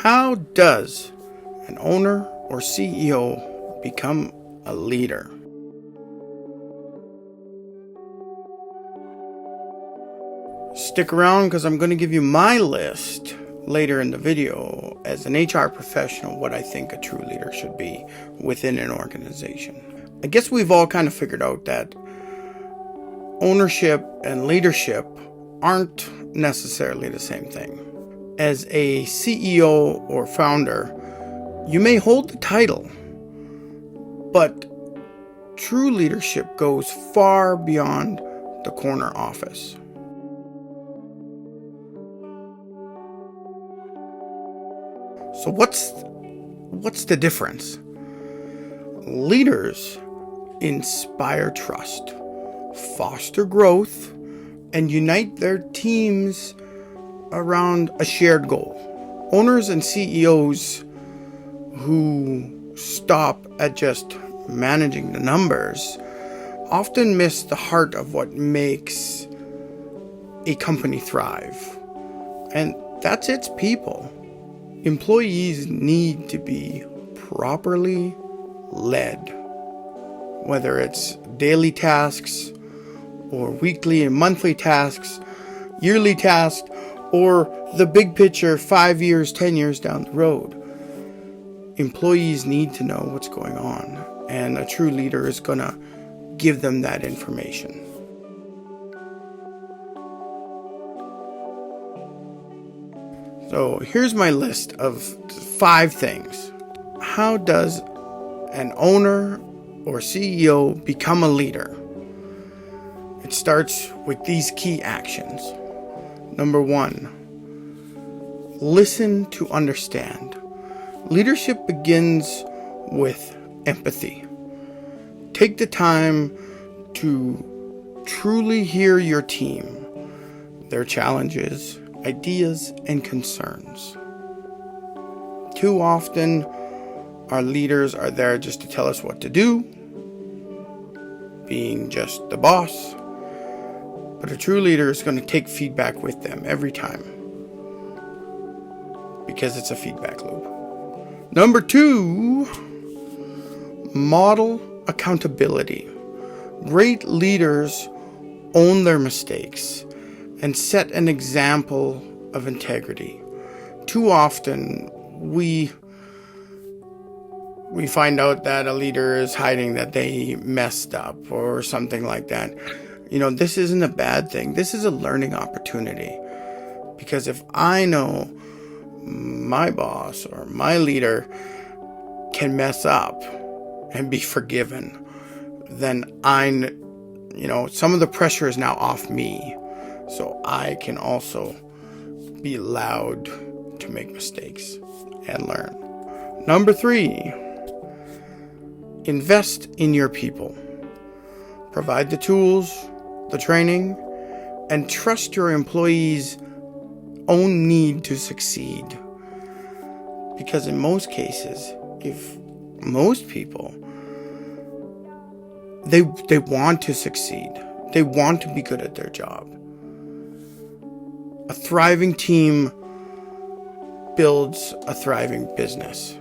How does an owner or CEO become a leader? Stick around because I'm going to give you my list later in the video as an HR professional what I think a true leader should be within an organization. I guess we've all kind of figured out that ownership and leadership aren't necessarily the same thing. As a CEO or founder, you may hold the title, but true leadership goes far beyond the corner office. So what's the difference? Leaders inspire trust, foster growth, and unite their teams around a shared goal. Owners and CEOs who stop at just managing the numbers often miss the heart of what makes a company thrive, and that's its people. Employees need to be properly led, whether it's daily tasks or weekly and monthly tasks, yearly tasks, or the big picture 5 years, 10 years down the road. Employees need to know what's going on, and a true leader is going to give them that information. So here's my list of 5 things. How does an owner or CEO become a leader? It starts with these key actions. Number 1, listen to understand. Leadership begins with empathy. Take the time to truly hear your team, their challenges, ideas, and concerns. Too often, our leaders are there just to tell us what to do, being just the boss. But a true leader is going to take feedback with them every time, because it's a feedback loop. Number 2, model accountability. Great leaders own their mistakes and set an example of integrity. Too often, we find out that a leader is hiding that they messed up or something like that. This isn't a bad thing. This is a learning opportunity. Because if I know my boss or my leader can mess up and be forgiven, then some of the pressure is now off me. So I can also be allowed to make mistakes and learn. Number 3, invest in your people. Provide the tools, the training, and trust your employees' own need to succeed. Because in most cases, if most people, they want to succeed. They want to be good at their job. A thriving team builds a thriving business.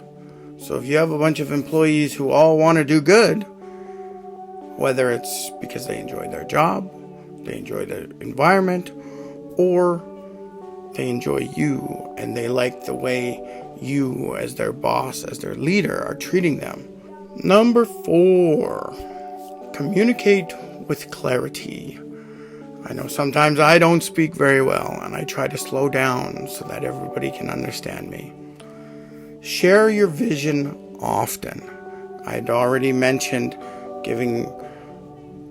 So if you have a bunch of employees who all want to do good, whether it's because they enjoy their job, they enjoy the environment, or they enjoy you and they like the way you as their boss, as their leader, are treating them. Number 4, communicate with clarity. I know sometimes I don't speak very well, and I try to slow down so that everybody can understand me. Share your vision often. I'd already mentioned giving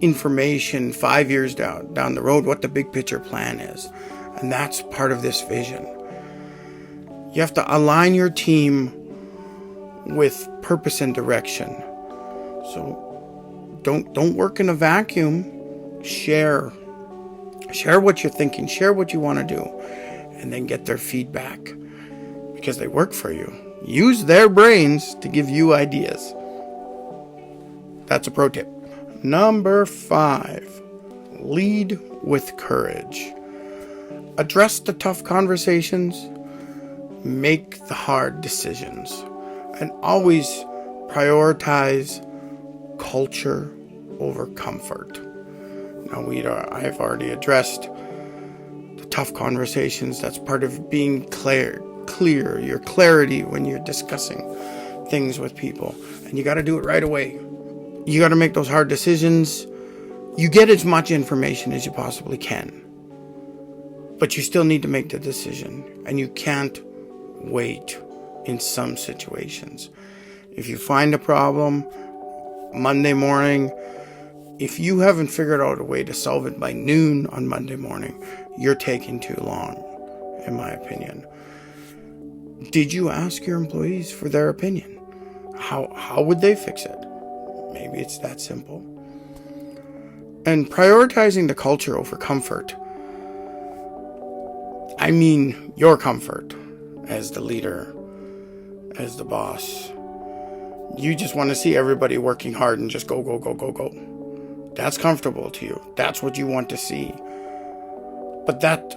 information 5 years down the road, what the big picture plan is. And that's part of this vision. You have to align your team with purpose and direction. So don't work in a vacuum. Share what you're thinking, share what you want to do, and then get their feedback, because they work for you. Use their brains to give you ideas. That's a pro tip. Number 5, lead with courage. Address the tough conversations. make the hard decisions, and always prioritize culture over comfort. Now, I've already addressed the tough conversations. That's part of being clear, your clarity when you're discussing things with people. And you got to do it right away. You got to make those hard decisions. You get as much information as you possibly can, but you still need to make the decision, and you can't wait in some situations. If you find a problem Monday morning, if you haven't figured out a way to solve it by noon on Monday morning, you're taking too long, in my opinion. Did you ask your employees for their opinion? How would they fix it? Maybe it's that simple. And prioritizing the culture over comfort. I mean your comfort as the leader, as the boss. You just want to see everybody working hard and just go, go, go, go, go. That's comfortable to you. That's what you want to see. But that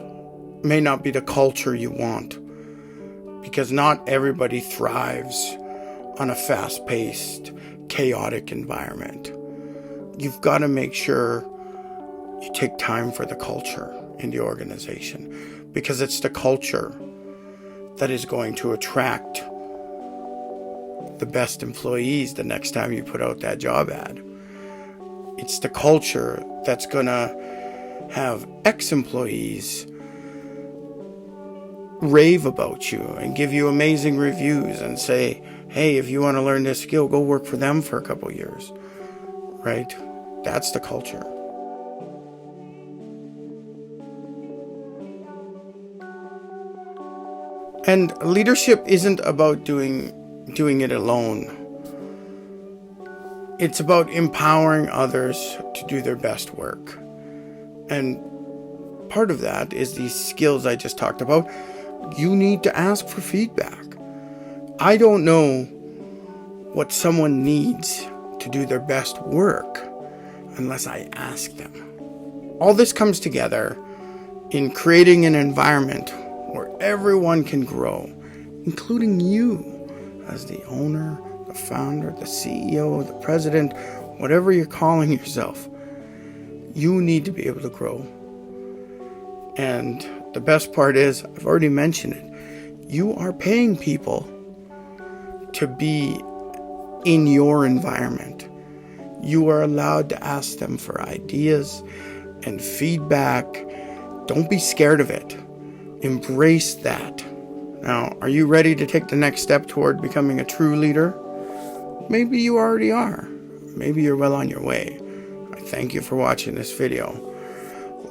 may not be the culture you want, because not everybody thrives on a fast-paced, chaotic environment. You've got to make sure you take time for the culture in the organization, because it's the culture that is going to attract the best employees the next time you put out that job ad. It's the culture that's going to have ex-employees rave about you and give you amazing reviews and say, hey, if you want to learn this skill, go work for them for a couple years, right? That's the culture. And leadership isn't about doing it alone. It's about empowering others to do their best work. And part of that is these skills I just talked about. You need to ask for feedback. I don't know what someone needs to do their best work unless I ask them. All this comes together in creating an environment where everyone can grow, including you as the owner, the founder, the CEO, the president, whatever you're calling yourself. You need to be able to grow. And the best part is, I've already mentioned it, you are paying people to be in your environment. You are allowed to ask them for ideas and feedback. Don't be scared of it. Embrace that. Now, are you ready to take the next step toward becoming a true leader? Maybe you already are. Maybe you're well on your way. I thank you for watching this video.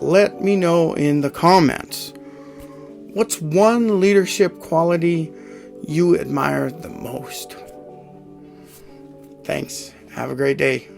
Let me know in the comments, what's one leadership quality you admire the most? Thanks. Have a great day.